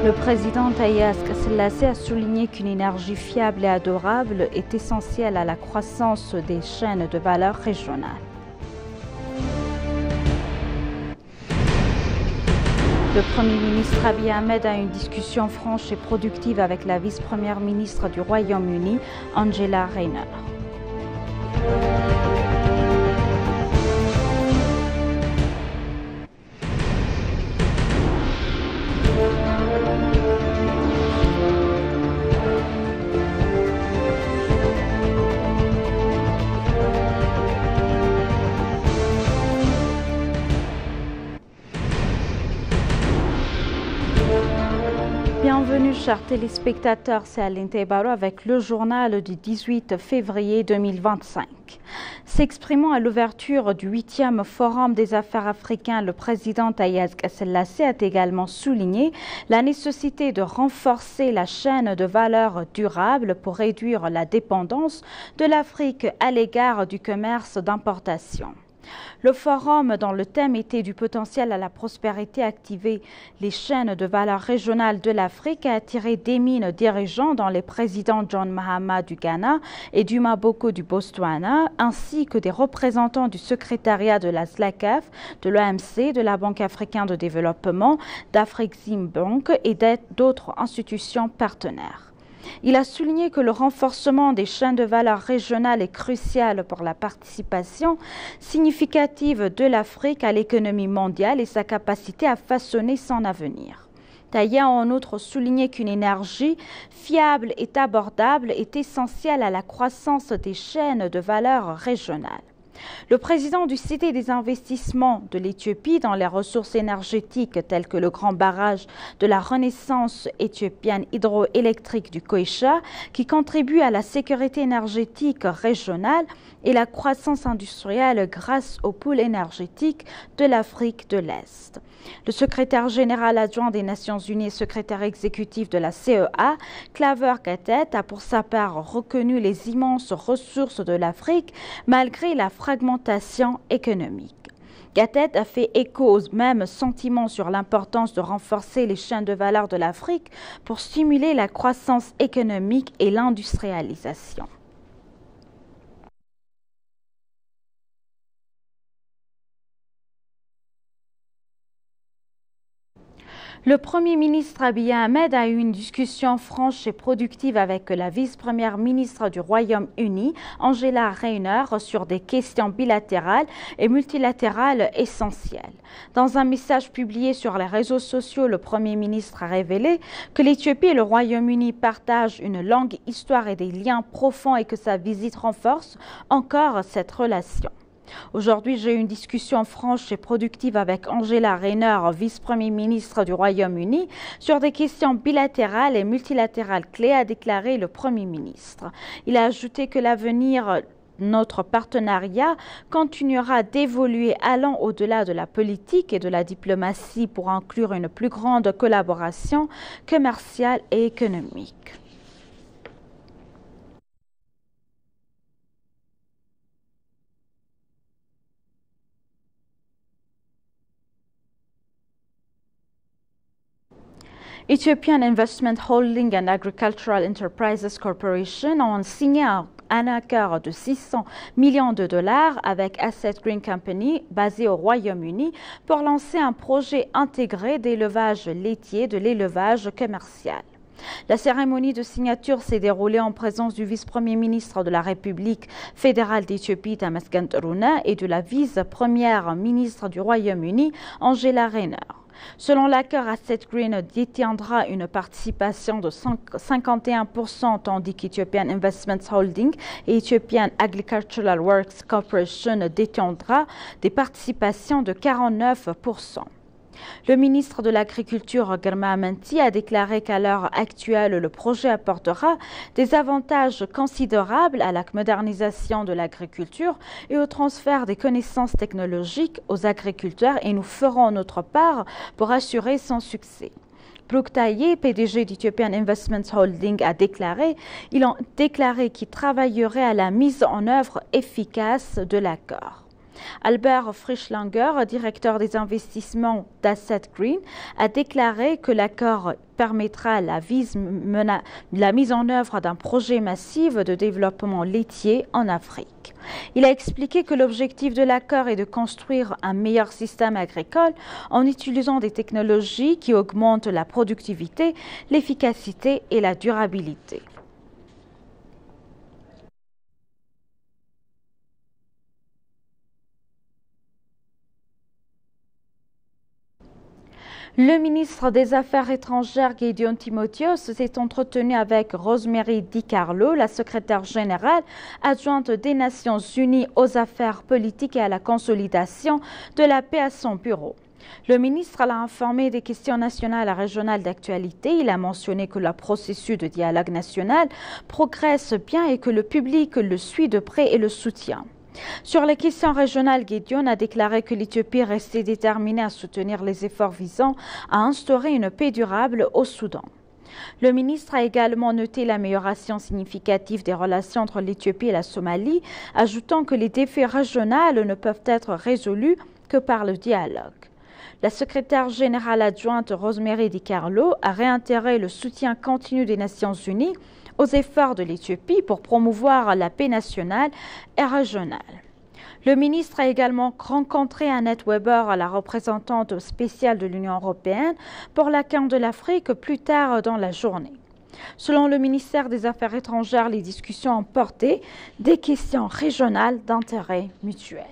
Le président Taye Asselassie a souligné qu'une énergie fiable et durable est essentielle à la croissance des chaînes de valeur régionales. Le Premier ministre Abiy Ahmed a eu une discussion franche et productive avec la vice-première ministre du Royaume-Uni, Angela Rayner. Bienvenue chers téléspectateurs, c'est Aline Tebaro avec le journal du 18 février 2025. S'exprimant à l'ouverture du 8e Forum des affaires africaines, le président Taye Asselassie a également souligné la nécessité de renforcer la chaîne de valeur durable pour réduire la dépendance de l'Afrique à l'égard du commerce d'importation. Le forum, dont le thème était du potentiel à la prospérité activer les chaînes de valeur régionales de l'Afrique, a attiré d'éminents dirigeants dont les présidents John Mahama du Ghana et Duma Boko du Botswana, ainsi que des représentants du secrétariat de la SLACAF, de l'OMC, de la Banque africaine de développement, d'Afreximbank et d'autres institutions partenaires. Il a souligné que le renforcement des chaînes de valeur régionales est crucial pour la participation significative de l'Afrique à l'économie mondiale et sa capacité à façonner son avenir. Taye a en outre souligné qu'une énergie fiable et abordable est essentielle à la croissance des chaînes de valeur régionales. Le président du Cité des investissements de l'Éthiopie dans les ressources énergétiques telles que le grand barrage de la renaissance éthiopienne hydroélectrique du Koïcha, qui contribue à la sécurité énergétique régionale et la croissance industrielle grâce au pôle énergétique de l'Afrique de l'Est. Le secrétaire général adjoint des Nations Unies et secrétaire exécutif de la CEA, Claver Gatet, a pour sa part reconnu les immenses ressources de l'Afrique malgré la fragmentation économique. Gatet a fait écho aux mêmes sentiments sur l'importance de renforcer les chaînes de valeur de l'Afrique pour stimuler la croissance économique et l'industrialisation. Le Premier ministre Abiy Ahmed a eu une discussion franche et productive avec la vice-première ministre du Royaume-Uni, Angela Rayner, sur des questions bilatérales et multilatérales essentielles. Dans un message publié sur les réseaux sociaux, le Premier ministre a révélé que l'Éthiopie et le Royaume-Uni partagent une longue histoire et des liens profonds et que sa visite renforce encore cette relation. Aujourd'hui, j'ai eu une discussion franche et productive avec Angela Rayner, vice-premier ministre du Royaume-Uni, sur des questions bilatérales et multilatérales clés, a déclaré le Premier ministre. Il a ajouté que l'avenir notre partenariat continuera d'évoluer allant au-delà de la politique et de la diplomatie pour inclure une plus grande collaboration commerciale et économique. Ethiopian Investment Holding and Agricultural Enterprises Corporation ont signé un accord de 600 millions de dollars avec Asset Green Company, basé au Royaume-Uni, pour lancer un projet intégré d'élevage laitier de l'élevage commercial. La cérémonie de signature s'est déroulée en présence du vice-premier ministre de la République fédérale d'Éthiopie, Tamasgen Teruna, et de la vice-première ministre du Royaume-Uni, Angela Rayner. Selon l'accord, Asset Green détiendra une participation de 51%, tandis qu'Ethiopian Investments Holding et Ethiopian Agricultural Works Corporation détiendra des participations de 49%. Le ministre de l'Agriculture, Girma Amanti, a déclaré qu'à l'heure actuelle, le projet apportera des avantages considérables à la modernisation de l'agriculture et au transfert des connaissances technologiques aux agriculteurs, et nous ferons notre part pour assurer son succès. Brooke Taye, PDG d'Ethiopian Investments Holding, a déclaré qu'il travaillerait à la mise en œuvre efficace de l'accord. Albert Frischlanger, directeur des investissements d'Asset Green, a déclaré que l'accord permettra la mise en œuvre d'un projet massif de développement laitier en Afrique. Il a expliqué que l'objectif de l'accord est de construire un meilleur système agricole en utilisant des technologies qui augmentent la productivité, l'efficacité et la durabilité. Le ministre des Affaires étrangères, Gideon Timotheos, s'est entretenu avec Rosemary DiCarlo, la secrétaire générale adjointe des Nations Unies aux affaires politiques et à la consolidation de la paix à son bureau. Le ministre l'a informé des questions nationales et régionales d'actualité. Il a mentionné que le processus de dialogue national progresse bien et que le public le suit de près et le soutient. Sur les questions régionales, Gideon a déclaré que l'Éthiopie restait déterminée à soutenir les efforts visant à instaurer une paix durable au Soudan. Le ministre a également noté l'amélioration significative des relations entre l'Éthiopie et la Somalie, ajoutant que les défis régionaux ne peuvent être résolus que par le dialogue. La secrétaire générale adjointe Rosemary DiCarlo a réitéré le soutien continu des Nations Unies aux efforts de l'Éthiopie pour promouvoir la paix nationale et régionale. Le ministre a également rencontré Annette Weber, la représentante spéciale de l'Union européenne pour la Corne de l'Afrique, plus tard dans la journée. Selon le ministère des Affaires étrangères, les discussions ont porté des questions régionales d'intérêt mutuel.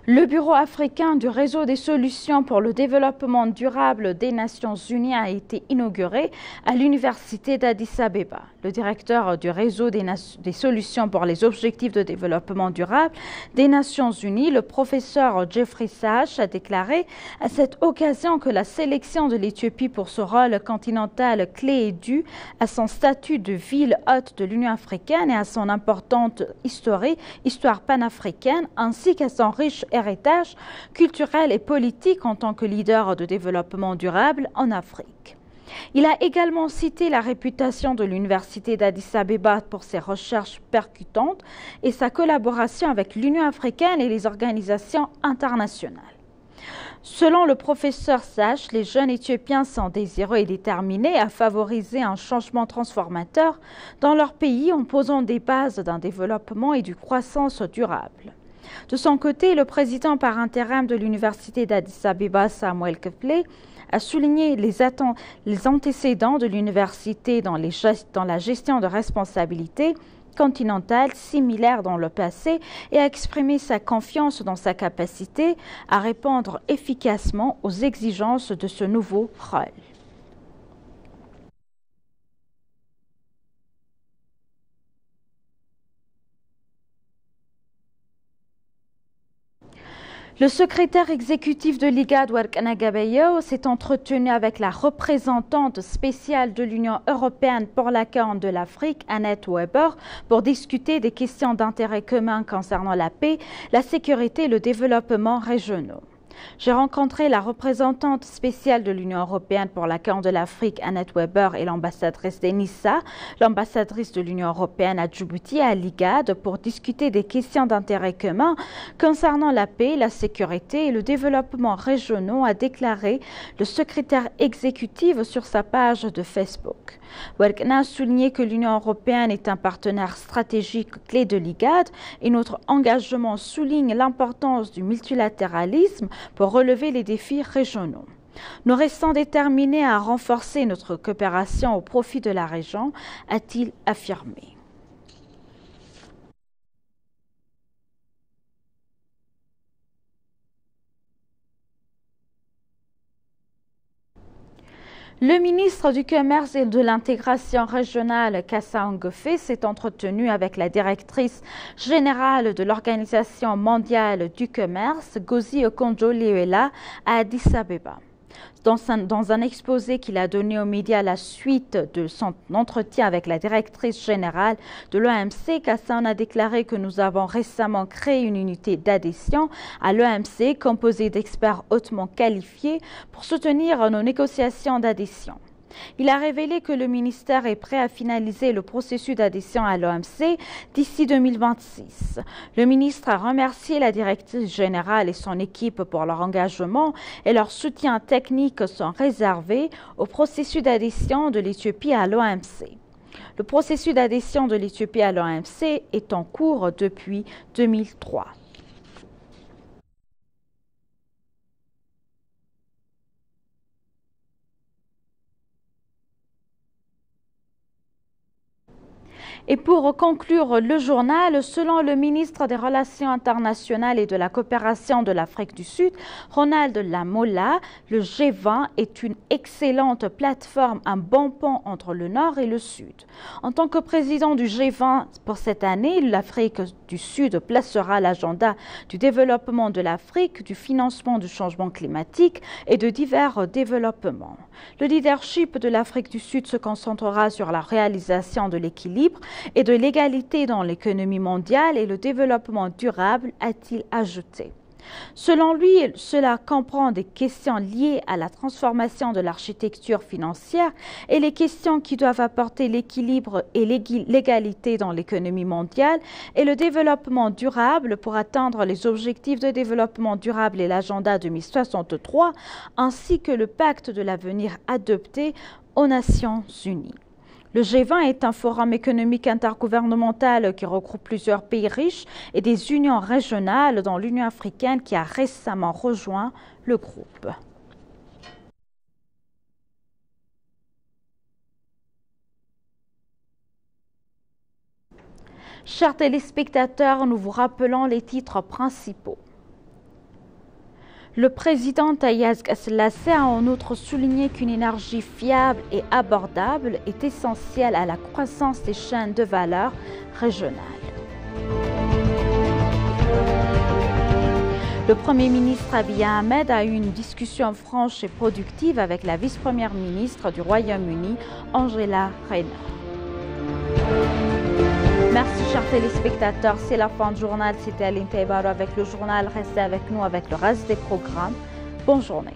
Le Bureau africain du réseau des solutions pour le développement durable des Nations Unies a été inauguré à l'Université d'Addis-Abeba. Le directeur du réseau des solutions pour les objectifs de développement durable des Nations Unies, le professeur Jeffrey Sachs, a déclaré à cette occasion que la sélection de l'Éthiopie pour ce rôle continental clé est due à son statut de ville hôte de l'Union africaine et à son importante histoire panafricaine, ainsi qu'à son riche héritage culturel et politique en tant que leader de développement durable en Afrique. Il a également cité la réputation de l'Université d'Addis-Abeba pour ses recherches percutantes et sa collaboration avec l'Union africaine et les organisations internationales. Selon le professeur Sachs, les jeunes Éthiopiens sont désireux et déterminés à favoriser un changement transformateur dans leur pays en posant des bases d'un développement et d'une croissance durable. De son côté, le président par intérim de l'Université d'Addis-Abeba, Samuel Kefle, a souligné les antécédents de l'université dans la gestion de responsabilités continentales similaires dans le passé et a exprimé sa confiance dans sa capacité à répondre efficacement aux exigences de ce nouveau rôle. Le secrétaire exécutif de l'IGAD, Worqana Gabayo, s'est entretenu avec la représentante spéciale de l'Union européenne pour la Corne de l'Afrique, Annette Weber, pour discuter des questions d'intérêt commun concernant la paix, la sécurité et le développement régionaux. J'ai rencontré la représentante spéciale de l'Union européenne pour la Corne de l'Afrique, Annette Weber, et l'ambassadrice d'Enissa, l'ambassadrice de l'Union européenne à Djibouti et à l'IGAD, pour discuter des questions d'intérêt commun concernant la paix, la sécurité et le développement régionaux, a déclaré le secrétaire exécutif sur sa page de Facebook. Worqana a souligné que l'Union européenne est un partenaire stratégique clé de l'IGAD et notre engagement souligne l'importance du multilatéralisme pour relever les défis régionaux. Nous restons déterminés à renforcer notre coopération au profit de la région, a-t-il affirmé. Le ministre du Commerce et de l'Intégration régionale, Kassa Ngofé, s'est entretenu avec la directrice générale de l'Organisation mondiale du commerce, Ngozi Okonjo-Iweala, à Addis-Abeba. Dans un exposé qu'il a donné aux médias à la suite de son entretien avec la directrice générale de l'OMC, Kassagne a déclaré que nous avons récemment créé une unité d'adhésion à l'OMC composée d'experts hautement qualifiés pour soutenir nos négociations d'adhésion. Il a révélé que le ministère est prêt à finaliser le processus d'adhésion à l'OMC d'ici 2026. Le ministre a remercié la directrice générale et son équipe pour leur engagement et leur soutien technique sont réservés au processus d'adhésion de l'Éthiopie à l'OMC. Le processus d'adhésion de l'Éthiopie à l'OMC est en cours depuis 2003. Et pour conclure le journal, selon le ministre des Relations internationales et de la coopération de l'Afrique du Sud, Ronald Lamola, le G20 est une excellente plateforme, un bon pont entre le Nord et le Sud. En tant que président du G20 pour cette année, l'Afrique du Sud placera l'agenda du développement de l'Afrique, du financement du changement climatique et de divers développements. Le leadership de l'Afrique du Sud se concentrera sur la réalisation de l'équilibre et de l'égalité dans l'économie mondiale et le développement durable, a-t-il ajouté. Selon lui, cela comprend des questions liées à la transformation de l'architecture financière et les questions qui doivent apporter l'équilibre et l'égalité dans l'économie mondiale et le développement durable pour atteindre les objectifs de développement durable et l'agenda 2063, ainsi que le pacte de l'avenir adopté aux Nations Unies. Le G20 est un forum économique intergouvernemental qui regroupe plusieurs pays riches et des unions régionales, dont l'Union africaine qui a récemment rejoint le groupe. Chers téléspectateurs, nous vous rappelons les titres principaux. Le président Taye Atselassie a en outre souligné qu'une énergie fiable et abordable est essentielle à la croissance des chaînes de valeur régionales. Le Premier ministre Abiy Ahmed a eu une discussion franche et productive avec la vice-première ministre du Royaume-Uni, Angela Rayner. Merci chers téléspectateurs, c'est la fin du journal. C'était Aline Taibaro avec le journal. Restez avec nous avec le reste des programmes. Bonne journée.